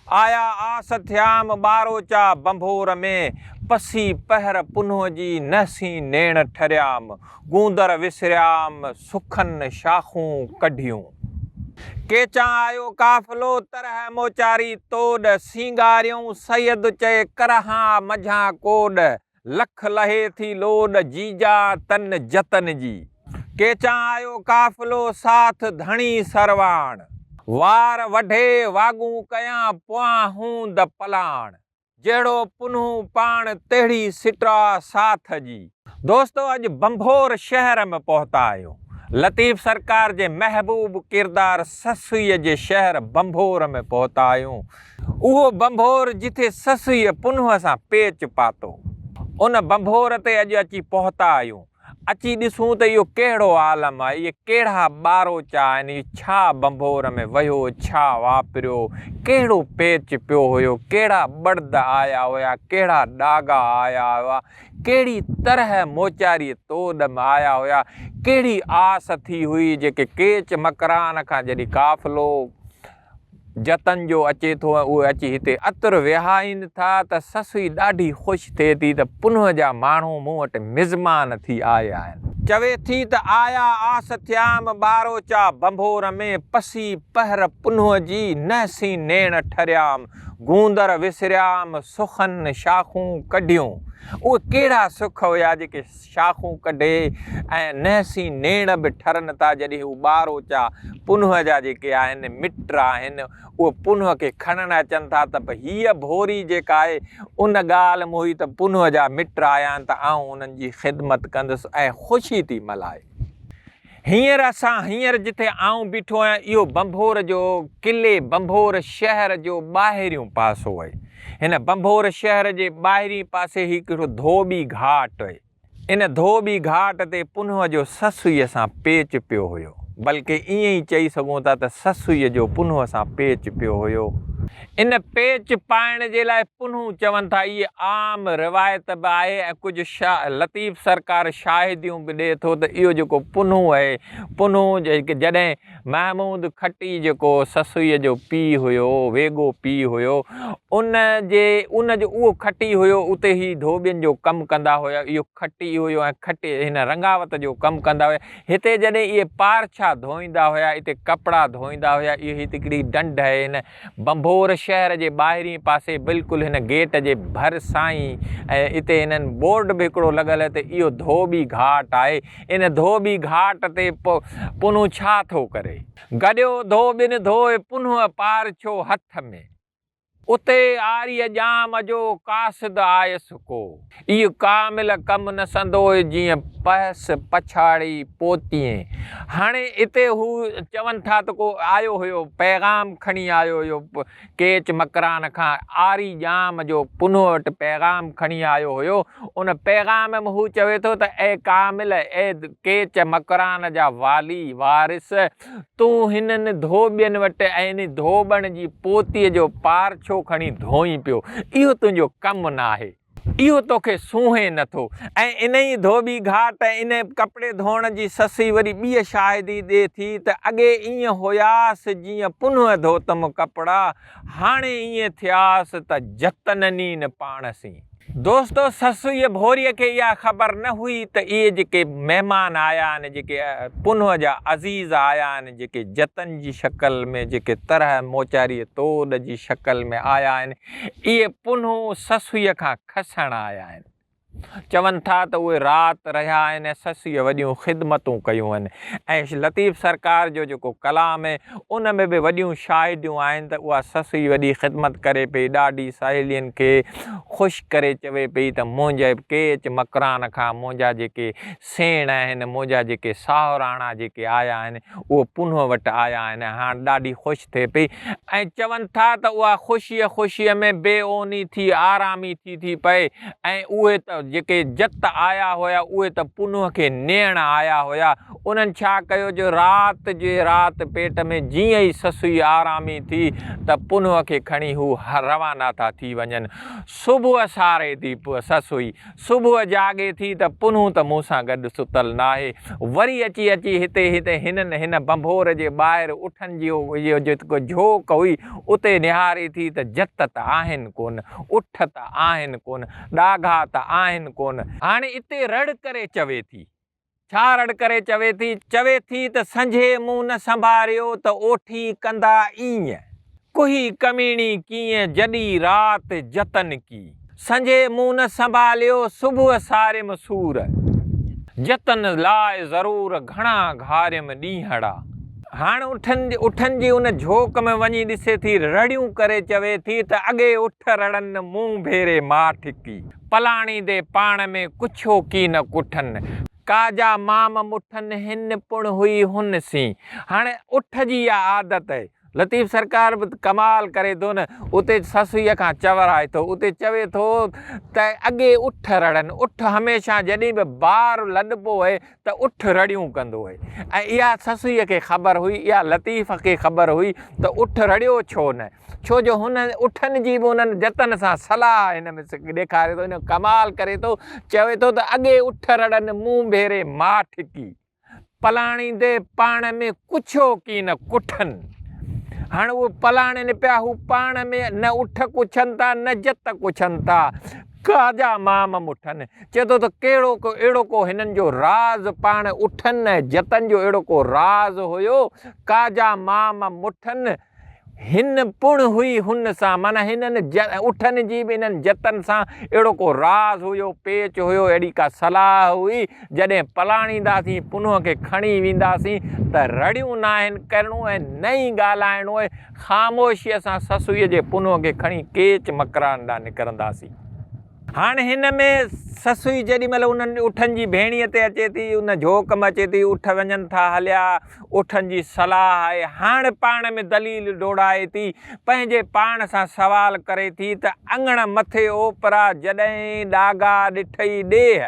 आया आस थियाम बारोचा बंभोर में पसी पहर पुन्ह जी नसी नेण ठरियाम गूंदर विसरियाम सुखन शाखूं कढियूं। केचा आयो काफिलो तरह मोचारी तोड़ सिंगारियों सैयद चए करहा मझा कोड लख लहे थी लोड जीजा तन जतन जी। केचा आयो काफिलो साथ धणी सरवाण वार वढे वागू कया पुआ हूं द पलाण जेड़ो पुनू पाण तेड़ी सिटरा साथ जी। दोस्तों अज बंभोर शहर में पहुता आयो। लतीफ़ सरकार जे महबूब किरदार ससुई जे शहर बंभोर में पहुता आयूं। उहो बंभोर जिथे ससुई पुनः सां पेच पातो उन बंभोर ते अज अची पहुता आयूं। अची ॾिसूं त इहो कहिड़ो आलम आहे, इहे कहिड़ा ॿारोचा आहिनि, छा बंभोर में वियो, छा वापरियो, कहिड़ो पेच पियो हुयो, कहिड़ा बर्द आया हुया, कहिड़ा ॾागा आया हुआ, कहिड़ी तरह मोचारी तोड़ में आया हुया, कहिड़ी आस थी हुई जेके केच मकरान खां जॾहिं काफ़िलो जतन जो अचे थो उहे अची हिते अतर विहाइनि था त ससुई ॾाढी ख़ुशि थिए थी त पुनः जा माण्हू मूं वटि मिज़मान थी आया आहिनि। चवे थी त आया आस थियाम ॿारोचा बंभोर में पसी पहर पुनः जी नसी नेण ठरियाम गूंदर विसरियाम सुखन शाखूं कढियूं। उहे कहिड़ा सुख हुया जेके शाखूं कढे ऐं नहसी नेण बि ठरनि था जॾहिं हू ॿारोचा पुनः जा जेके आहिनि मिट आहिनि उहे पुनः खे खणणु अचनि था त हीअ भोरी जेका आहे उन ॻाल्हि मोही त पुनः जा मिट आया आहिनि त आउं उन्हनि जी ख़िदमत कंदुसि ऐं ख़ुशी थी मल्हाए। हींअर जिथे आउं बीठो आहियां इहो बंभोर जो किले बंभोर शहर जो ॿाहिरियों पासो आहे। हिन बंभोर शहर जे ॿाहिरीं पासे हिकिड़ो धोबी घाट आहे। इन धोबी घाट ते पुनः जो ससुईअ सां पेच पियो हुयो, बल्कि ईअं ई चई सघूं था त ससुईअ जो पुनः सां पेच पियो हुयो। इन पेच पाइण जे लाइ पुनः चवनि था इहे आम रिवायत बि आहे ऐं कुझु लतीफ़ सरकार शाहिदियूं बि ॾिए थो त इहो जेको पुनः आहे, पुनः जॾहिं महमूद खटी जेको ससुईअ जो पीउ हुयो, वेगो पीउ हुयो, उन जो उहो खटी हुयो उते ई धोबियुनि जो कमु कंदा हुया। इहो खटी हुयो ऐं खटी हिन रंगावत जो कमु कंदा हुया। हिते जॾहिं इहे पारछा धोईंदा हुया, हिते कपिड़ा धोईंदा हुया। इहो हिकिड़ी ढंढ आहे हिन बंभोर शहर जे ॿाहिरीं पासे बिल्कुलु हिन गेट जे भरिसां ई ऐं हिते हिननि बोर्ड बि हिकिड़ो लॻल आहे त इहो धोबी घाट आहे। इन धोबी घाट ते पुनः छा थो करे, गॾियो धोबिन धोए पुनः पारछो हथ में उते आरीअ जाम जो कासिद आयसि को इहो कामिल कमु न संदोए जीअं पहस पछाड़ी पोतीअ। हाणे हिते हू चवनि था त को आयो हुयो, पैगाम खणी आयो हुयो केच मकरान खां, आरी जाम जो पुनः वटि पैगाम खणी आयो हुयो। उन पैगाम में हू चवे थो त ए कामिल, ए केच मकरान जा वाली वारिस, तूं हिननि धोबियनि वटि ऐं इन धोबण जी पोतीअ जो पारछो खणी धोई पियो, इहो तुंहिंजो कमु न आहे, इहो तोखे सूंहे नथो। ऐं इन ई धोबी घाट इन कपिड़े धोअण जी ससुई वरी ॿी शाहिदी ॾिए थी त अॻे ईअं हुयासि जीअं पुनः धोतम कपिड़ा, हाणे ईअं थियासि त जतननी न पाण सी। दोस्तो ससुईअ भोरीअ खे इहा ख़बर न हुई त इहे जेके महिमान आया आहिनि, जेके पुनः जा अज़ीज़ आया आहिनि, जेके जतन जी शक्ल में, जेके तरह मोचारी तोड़ जी शक्ल में आया आहिनि, इहे पुनः ससुईअ खां खसण आया आहिनि। चवनि था त उहे राति रहिया आहिनि, ससुईअ वॾियूं ख़िदमतूं कयूं आहिनि। ऐं लतीफ़ सरकार जो जेको कलाम आहे उन में बि वॾियूं शाहिदियूं आहिनि त उहा ससुई वॾी ख़िदमत करे पई, ॾाढी सहेलियुनि खे ख़ुशि करे चवे पई त मुंहिंजे केच मकरान खां मुंहिंजा जेके सेण आहिनि, मुंहिंजा जेके साहुराणा जेके आया आहिनि उहे पुनः वटि आया आहिनि। हाणे ॾाढी ख़ुशि थिए पई ऐं चवनि था त उहा ख़ुशीअ में बेओनी थी आरामी थी पए ऐं उहे त जेके जत आया हुया उहे त पुनुह खे नेण आया हुया। उन्हनि छा कयो जो राति जे राति पेट में जीअं ई ससुई आरामी थी त पुनुह खे खणी हू रवाना था थी वञनि। सुबुह सारे थी ससुई, सुबुह जागे थी त पुनुह त मूं सां गॾु सुतल न आहे। वरी अची अची हिते हिन बंभोर जे ॿाहिरि उठनि जो इहो जेको झोक हुई उते निहारे थी त जत त आहिनि कोन, उठ त आहिनि कोन, ॾाघा त आहिनि कोन। हाणे इते रड़ करे चवे थी, छा रड़ करे चवे थी त संझे मूं न संभारियो त ओठी कंदा ईअं, कुही कमीणी कीअं जॾी राति जतन की। संझे मूं न संभालियो सुबुह सारिम सूर, जतन लाइ ज़रूर घणा घारियम ॾींहड़ा। हाणे उठनि जी उन झोक में वञी ॾिसे थी, रड़ियूं करे चवे थी त अॻे उठ रड़नि मुंहुं भेरे माठ की, पलाणी दे पाण में कुछो की न कुठनि, काजा माम मुठनि हिन पुण हुई हुन सी। हाणे उठ जी इहा आदत आहे। लतीफ़ सरकार बि कमाल करे थो न, उते ससुईअ खां चवराए थो, उते चवे थो त अॻे उठ रड़नि। उठ हमेशह जॾहिं बि ॿारु लॾबो आहे त उठ रड़ियूं कंदो आहे। ऐं इहा ससुईअ खे ख़बर हुई, इहा लतीफ़ खे ख़बर हुई त उठ रड़ियो छो न, छो जो हुन उठनि जी बि उन्हनि जतन सां सलाह हिन में ॾेखारे थो, हिन कमाल करे थो। चवे थो त अॻे उठ रड़नि मुंहुं भेरे माठ की, पलाणी दे पाण में कुछो की न कुठनि। हाणे उहे पलाणनि पिया, हू पाण में न उठ कुछनि था न जत कुछनि था, काजा माम मुठनि। चए थो त अहिड़ो को हिननि जो राज़ पाण उठनि ऐं जतन जो अहिड़ो को राज़ हुयो, काजा माम मुठनि हिन पुण हुई हुन सां, माना हिननि उठनि जी बि हिननि जतन सां अहिड़ो को राज़ हुयो, पेच हुयो, अहिड़ी का सलाह हुई। जॾहिं पलाणींदासीं पुनुह खे खणी वेंदासीं त रड़ियूं न आहिनि करणो ऐं न ई ॻाल्हाइणो आहे, ख़ामोशीअ सां ससुईअ जे पुनुह खे खणी केच मकरान ॾांहुं निकिरंदासीं। हाणे हिन में ससुई जेॾी महिल उन्हनि उठनि जी भेणीअ ते अचे थी, उन झोक में अचे थी, उठ वञनि था हलिया, उठनि जी सलाह आहे। हाणे पाण में दलील डोड़ाए थी, पंहिंजे पाण सां सवाल करे थी त अङण मथे ओपरा जॾहिं ॾागा ॾिठई ॾेह,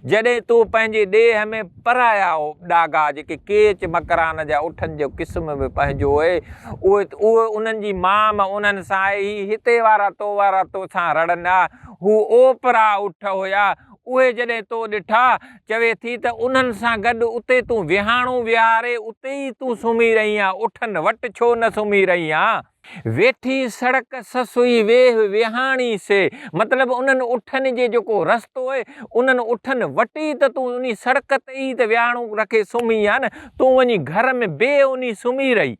जॾहिं तूं पंहिंजे ॾेह में पराया ॾागा जेके केच मकरान जा उठनि जो क़िस्म बि पंहिंजो आहे, उहे उन्हनि जी माम उन्हनि सां आहे, हिते वारा तो सां रड़नि हा, हू ओपरा उठ हुया, उहे जॾहिं तो ॾिठा चवे थी त उन्हनि सां गॾु उते तूं विहाणो विहारे उते ई तूं सुम्ही रही आहीं, उठनि वटि छो न सुम्ही रही आहीं। वेठी सड़क ससुई वेह विहाणी से, मतिलबु उन्हनि उठनि जे जेको रस्तो आहे उन्हनि उठनि वटि ई त तूं उन सड़क ते ई त विहाणो रखे सुम्ही आहे न, तूं वञी घर में ॿिए उन सुम्ही रही।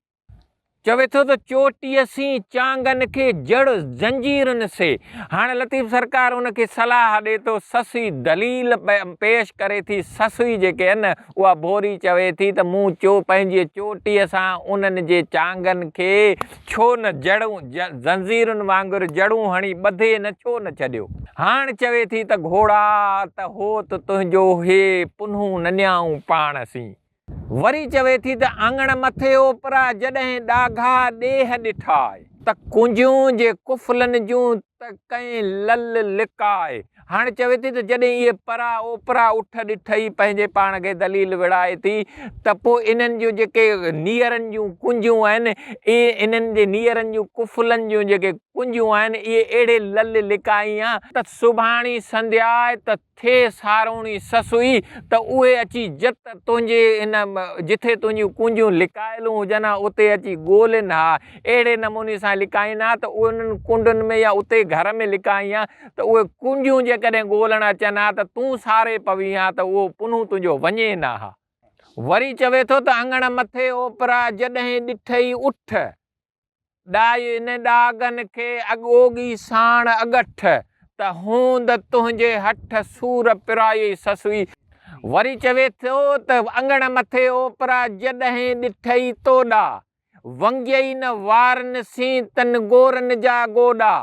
चवे थो त चोटीअ सी चांगनि खे जड़ जंजीरनि से। हाणे लतीफ़ सरकार उनखे सलाह ॾे थो, ससुई दलील पेश करे थी। ससुई जेके आहे न उहा भोरी चवे थी त मूं पंहिंजे चोटीअ सां उन्हनि जे चांगनि खे छो न जड़ूं जंजीरुनि वांगुरु जड़ूं हणी ॿधे न छो न छॾियो। हाणे चवे थी त घोड़ा त हो त तुंहिंजो हे पुन्हूं न न्याऊं पाण सी। वरी चवे थी त आंगण मथे ओपरा जॾहिं ॾाघा ॾेह ॾिठाए त कुंजियूं जे कुफलनि जूं त कंहिं लल लिकाए। हाणे चवे थी त जॾहिं इहे ओपरा उठ ॾिठई, पंहिंजे पाण खे दलील विड़ाए थी त पोइ इन्हनि जूं जेके नीअरनि जूं कुंजियूं आहिनि, इहे इन्हनि जे नीअरनि जूं कुफलनि जूं जेके कुंजियूं आहिनि इहे अहिड़े लल लिकाई आहे त सुभाणी संध्या त थिए सारोणी ससुई त उहे अची जत तुंहिंजे इन जिथे तुंहिंजियूं कुंजियूं लिकायलूं हुजनि हा उते अची ॻोल्हनि हा। अहिड़े नमूने सां लिकाईनि हा त उन्हनि कुंडनि में या उते घर में लिकाई हा त उहे कुंजियूं जेकॾहिं ॻोल्हण अचनि हा त तूं सारे पवी हा त उहो पुन्हूं तुंहिंजो वञे न हा। वरी चवे थो त अङण मथे ओपरा जॾहिं ॾिठई उठ ॾाई इन ॾागनि खे अॻोगी साण अगठ त हूंद तुंहिंजे हठ सूर पिराई ससुई। वरी चवे थो त अङण मथे ओपरा जॾहिं ॾिठई तोॾा वंगियई न वारनि सी तन गोरनि जा गोॾा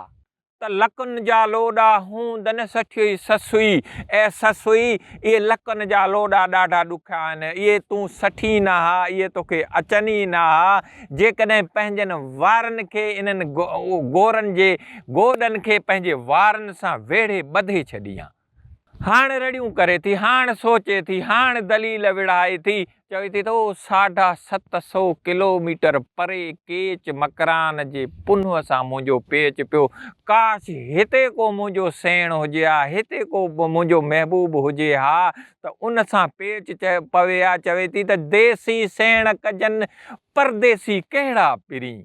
त लकुनि जा लोॾा हूंद न सठियई ससुई। ऐं ससुई इहे लकुनि जा लोॾा ॾाढा ॾुखिया आहिनि, इहे तूं सठी न हा, इहे तोखे अचनि ई न हा। जेकॾहिं पंहिंजनि वारनि खे इन्हनि गोरनि जे गोॾनि खे पंहिंजे वारनि सां वेढ़े ॿधे छॾी हा। हाणे रड़ियूं करे थी, हाणे सोचे थी, हाणे दलील विढ़ाए थी, चवे थी त ओ 750 किलोमीटर परे केच मकरान जे पुन्ह सां मुंहिंजो पेच पियो। काश हिते को मुंहिंजो सेण हुजे हा, हिते को मुंहिंजो महबूब हुजे हा, त उन सां पेच पवे हा। चवे थी त देसी सेण कजन परदेसी कहिड़ा पिरी,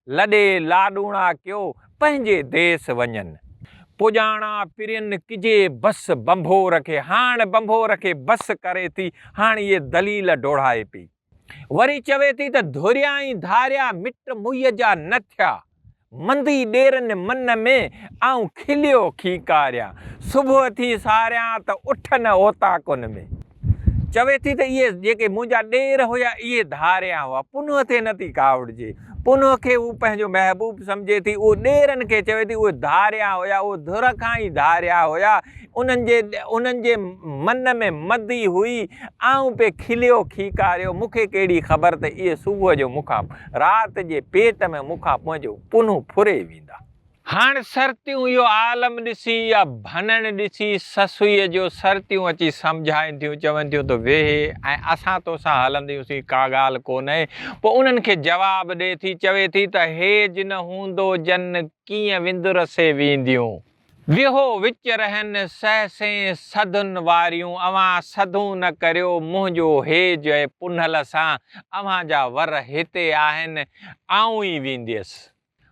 लॾे लाॾूणा कयो पंहिंजे देस वञनि। पुॼाणा पिरियन किजे बस बंभोर खे, हाणे बंभोर खे बस करे थी, हाणे ये दलील डोड़ाए पई। वरी चवे थी त धुरियाई धारिया मिट मुईअ जा न थिया, मंदी ॾेरनि मन में आऊं खिलियो खीकारिया, सुबुह थी सारिया त उठन ओताकुन में। चवे थी त इहे जेके मुंहिंजा ॾेर हुया इहे धारिया हुआ, पुनः ते नथी कावड़िजे, पुनः खे हू पंहिंजो महबूब सम्झे थी, उहो ॾेरनि खे चवे थी उहे धारिया हुया, उहो धुर खां ई धारिया हुया, उन्हनि जे मन में मदी हुई, आऊं पे खिलियो खीकारियो, मूंखे कहिड़ी ख़बर त इहे सुबुह जो मूंखां राति जे पेट में मूंखां मुंहिंजो पुनः फुरे वेंदा। हाणे सर्तियूं इहो आलम ॾिसी या भनण ॾिसी ससुईअ जो सर्तियूं अची सम्झाइनि थियूं, चवनि थियूं त वेहे ऐं असां तोसां हलंदियूंसीं, का ॻाल्हि कोन्हे। पोइ उन्हनि खे जवाबु ॾिए थी, चवे थी त हेज न हूंदो जन कीअं विंदुर से वेंदियूं, विहो विच रहनि सहसे सदुनि वारियूं, अवां सदूं न करियो मुंहिंजो हेज ऐं पुनल सां, अवां जा वर हिते आहिनि, आऊं ई वेंदसि।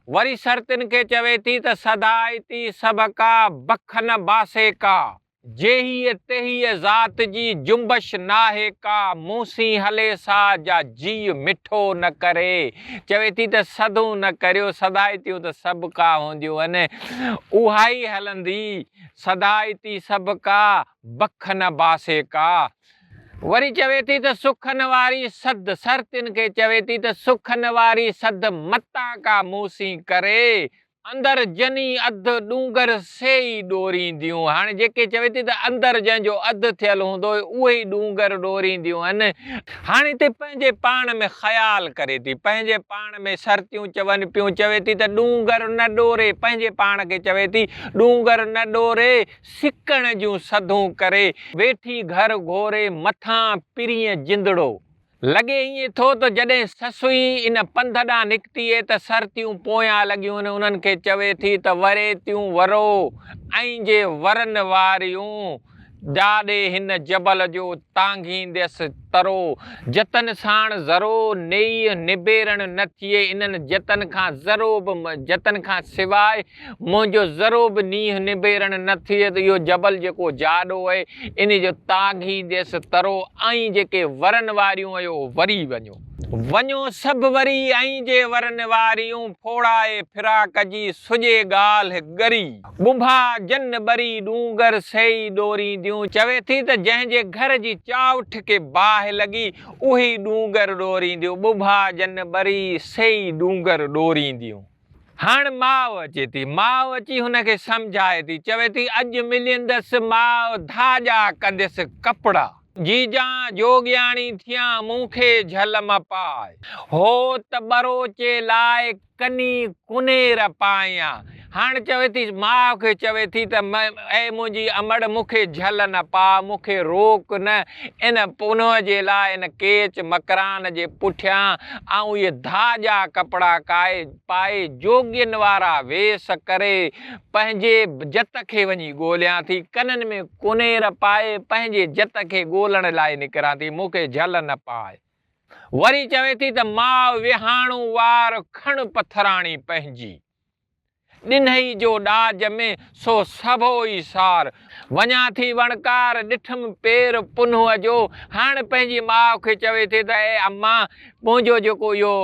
वरी सर्तिन खे चवे थी त सदाई थी सभ का बख न बासे का, जेही तेही ज़ात जी जुम्बश नाहे का, मूसी हले सा जा जी मिठो न करे। चवे थी त सदूं न करियो, सदाई थियूं त सभु का हूंदियूं आहिनि, उहा ई हलंदी, सदाई थी सभ का बख न बासे का। वरी चवे थी त सुखन वारी सद, सर्तिन खे चवे थी त सुखन वारी सद मता का मूसी करे, अंदर जनी अध डूंगर से ई डोरींदियूं। हाणे जेके चवे थी त अंदर जंहिंजो अधु थियल हूंदो उहे ई डूंगर डोरींदियूं आहिनि। हाणे हिते पंहिंजे पाण में ख़्याल करे थी, पंहिंजे पाण में सर्तियूं चवनि पियूं, चवे थी त डूंगर न डोरे, पंहिंजे पाण खे चवे थी डूंगर न डोरे, सिकण जूं सधूं करे, वेठी घर घोरे मथां पिरीअ जिंदड़ो। लॻे ईअं थो त जॾहिं ससुई इन पंध ॾांहुं निकिती त सर्तियूं पोयां लॻियूं आहिनि, उन्हनि खे चवे थी त वरे थियूं वरो ऐं जे वरनि वारियूं, ॾाॾे हिन जबल जो तांघींदसि तरो, जतन साण ज़रो नेई निबेरण न थिए, इन्हनि जतन खां ज़रो बि जतन खां सवाइ मुंहिंजो ज़रो बि नींहुं निबेरण न थिए त इहो जबल जेको जाॾो आहे इन जो तांघींदसि तरो, ऐं जेके वरनि वारियूं आहियो वरी वञो, वञो सभु वरी ऐं जे वरनि वारियूं, फोड़ाए फिराक जी सुॼे ॻाल्हि ॻरी, ॿुभा जन बरी डूंगर सही डोरींदियूं। चवे थी त जंहिंजे घर जी चाउठ खे बाहि लॻी उहे डूंगर डोरींदियूं, ॿुभा जन बरी सही डूंगर डोरींदियूं। हाणे माउ अचे थी, माउ अची हुनखे सम्झाए थी, चवे थी अॼु मिलंदसि माउ धाॼा कंदसि कपिड़ा, जीजा जोगियाणी थियां मूंखे झल म पाए, हो त बरोचे लाइ कनी कुनेर पायां। हाणे चवे थी माउ खे चवे थी त ऐं मुंहिंजी अमड़ मूंखे झल न पा, मूंखे रोक न, इन पुनः जे लाइ इन केच मकरान जे पुठियां ऐं इहे धाॼा कपिड़ा पाए जोगियुनि वारा वेस करे पंहिंजे जत खे वञी ॻोल्हियां थी, कननि में कुनेर पाए पंहिंजे जत खे ॻोल्हण लाइ निकिरां थी, मूंखे झल न पाए। वरी चवे थी त माउ विहाणू वार खण पथराणी पंहिंजी, ॾिनई जो ॾाज में सो सभो ई सार, वञा थी वणकार ॾिठमि पेर पुनः जो। हाणे पंहिंजी माउ खे चवे थी त ए अम्मा, मुंहिंजो जेको इहो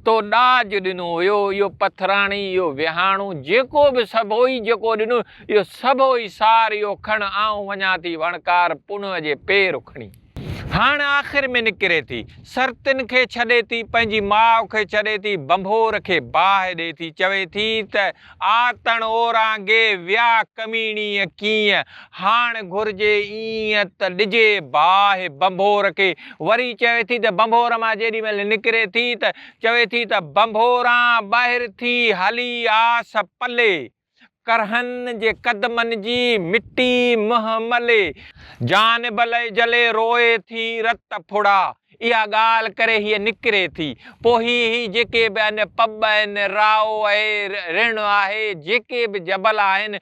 तो ॾाज ॾिनो हुयो, इहो पथराणी, इहो विहाणू, जेको बि सभो ई जेको ॾिनो, इहो सभो ई सार इहो खण, आऊं वञा थी वणकार पुनः जे पेर खणी। हाणे आख़िर में निकिरे थी, सर्तिन खे छॾे थी, पंहिंजी माउ खे छॾे थी, बंभोर खे बाहि ॾिए थी, चवे थी त आतण ओरांगे विया कमीणीअ कीअं, हाणे घुरिजे ईअं त ॾिजे बाहि बंभोर खे। वरी चवे थी त बंभोर मां जेॾी महिल निकिरे थी त चवे थी त बंभोरां ॿाहिरि थी हली आस पले, करहन जे कदमन जी मिट्टी मुंह मले, जान भले जले रोए थी रत फुड़ा। इहा ॻाल्हि करे हीअ निकिरे थी। पोइ ही जेके बि आहिनि पब आहिनि, राओ आहे, रिण आहे, जेके बि जबल आहिनि,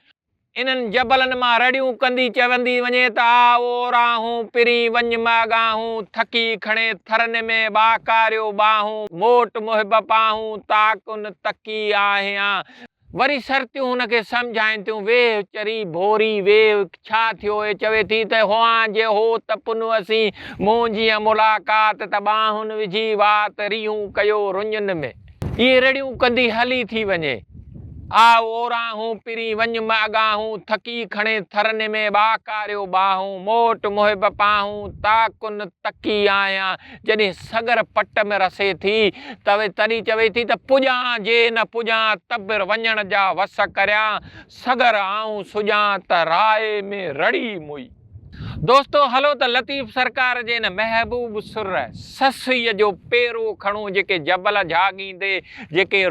इन्हनि जबलनि मां रड़ियूं कंदी चवंदी वञे त आ ओराहूं पिरी वञ मागाहूं, थकी खणे थरनि में ॿाकारियो ॿाहूं, मोट मुहिब पाहूं ताकुन तकी आहियां। वरी सरतियूं हुनखे सम्झाइनि थियूं, वेह चरी भोरी वेह, छा थियो? चवे थी त हुआ जे हो त पुन असीं मूं जीअं मुलाक़ात त ॿाहुनि विझी वात रियूं कयो रुञनि में। इहे रड़ियूं कंदी हली थी वञे। आ ओराहूं पिरी वञ मागाहूं, थकी खणे थरनि में ॿाकारियो ॿाहूं, मोट मुहिब पाहूं ताकुन तकी आहियां। जॾहिं सगर पट में रसे थी तॾहिं चवे थी त पुॼां जे न पुॼां तबिर वञण जा वस करियां, सगर आऊं सुॼां त राय में रड़ी मुई। दोस्तो हलो त लतीफ़ सरकार जे न महबूब सुर ससीअ जो पेरो खणूं, जेके जबल झाॻींदे, जेके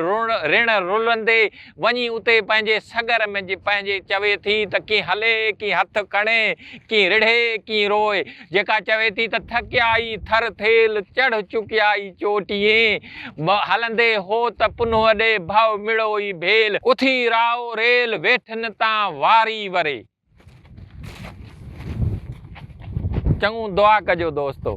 रिण रुलंदे वञी उते पंहिंजे सगर में पंहिंजे चवे थी त कीअं हले, कीअं हथ खणे, कीअं रिढ़े, कीअं रोए। जेका चवे थी त थकियाई थर थेल चढ़ चुकियाई चोटिए, हलंदे हो त पुनः ॾे भव मिड़ोई भेल, उथी राओ रेल वेठन तां वारी वरे। चङो दुआ कजो दोस्तो।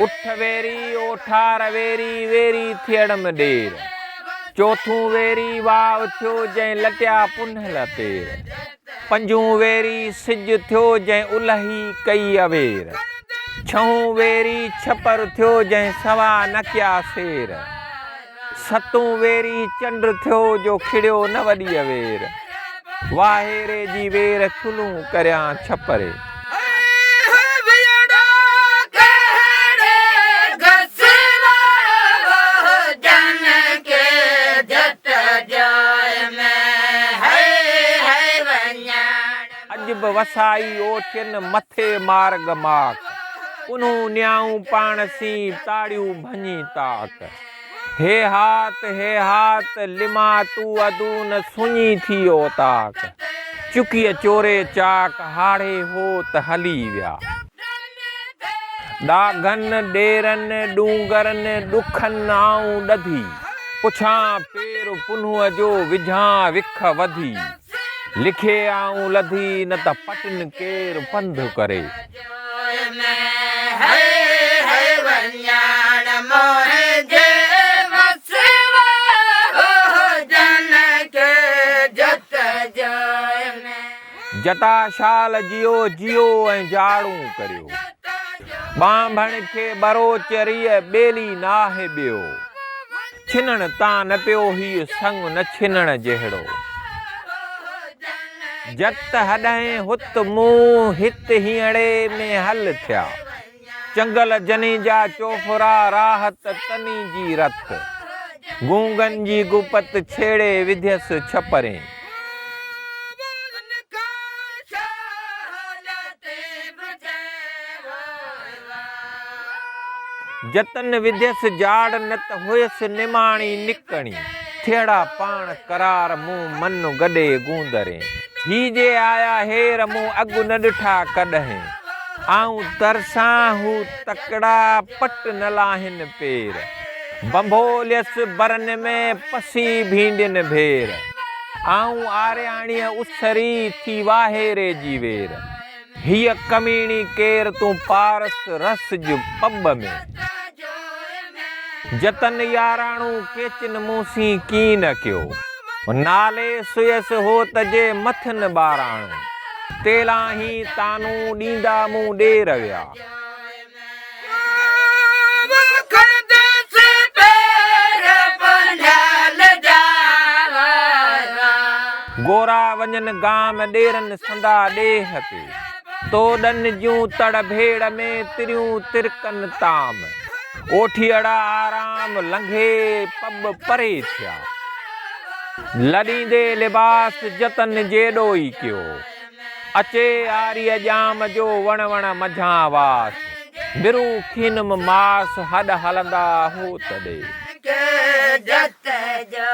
उठ वेरी ओठार वेरी वेरी थियण में देर, चौथूं वेरी वाव थियो जंहिं लटिया पुनः लतेर, पंजूं वेरी सिज थियो जंहिं उलही कई अवेर, छहों वेरी छपर थियो जंहिं सवा नकिया सेर, सतूं वेरी चंड थियो जो खिड़ियो न वॾी अवेर, वाहेरे जी वेर चुलूं करियां छपरे। अॼु बि वसाई ओठियनि मथे मार्ग माक, पुनूं न्याऊं पाण सी ताड़ियूं भञी ताक, हे हाथ लिमा तू अदून सुञी थी ओताक, चुकीअ चोरे चाक हाड़े हो त हली विया। ॾाघनि ॾेरनि डूंगरनि ॾुखनि आऊं ॾधी, पुछां पेर पुनूअ जो विझां विख वधी, लिखे आऊं लधी न त पटन केर पंधु करे। जटा शाल जियो जियो ऐं जाड़ूं करियो, बांभण खे बरो चरीअ ॿेली नाहे ॿियो, छिनण तां न पियो हीउ संग न छिनण जहिड़ो, जत हॾहें हुत मूं हित हीअड़े में हल थिया, चंगल जनी जा चोफरा राहत तनी जी रत, गूंगन जी गुपत छेड़े विध्यस छपरे, जतन विध्यस जाड़ न त हुयसि निमाणी निकणी, थियड़ा पाण करार मूं मन गॾे गूंदरे, ही जे आया हेर मूं अॻु न ॾिठा कॾहिं, आऊं तरसां हू तकड़ा पट न लाहिन पेर, बंभोलियस बरन में पसी भींडिन भेर, आऊं आरियाणीअ उसरी थी वाहेरे जी वेर, हीअ कमीणी केर तूं पारस रस जो पब में, जतन याराणू केचन मूंसी की न कयो, नाले सुयस हो तजे मथन बाराणू, तेलाही तानू ॾींदा मूं ॾेर विया, गोरा वञन गाम ॾेरन संदा ॾेह ते, तोड़न जूं तड़ भेड़ में तिरियूं तिरकन ताम, ओठियड़ा आराम लंघे पब परे थिया, लॾींदे लिबास जतन जेॾो ई कयो, अचे आर्य जाम जो वण वण मझा वास बिरू खीनम मास हड हलंदा हो तॾे जत जो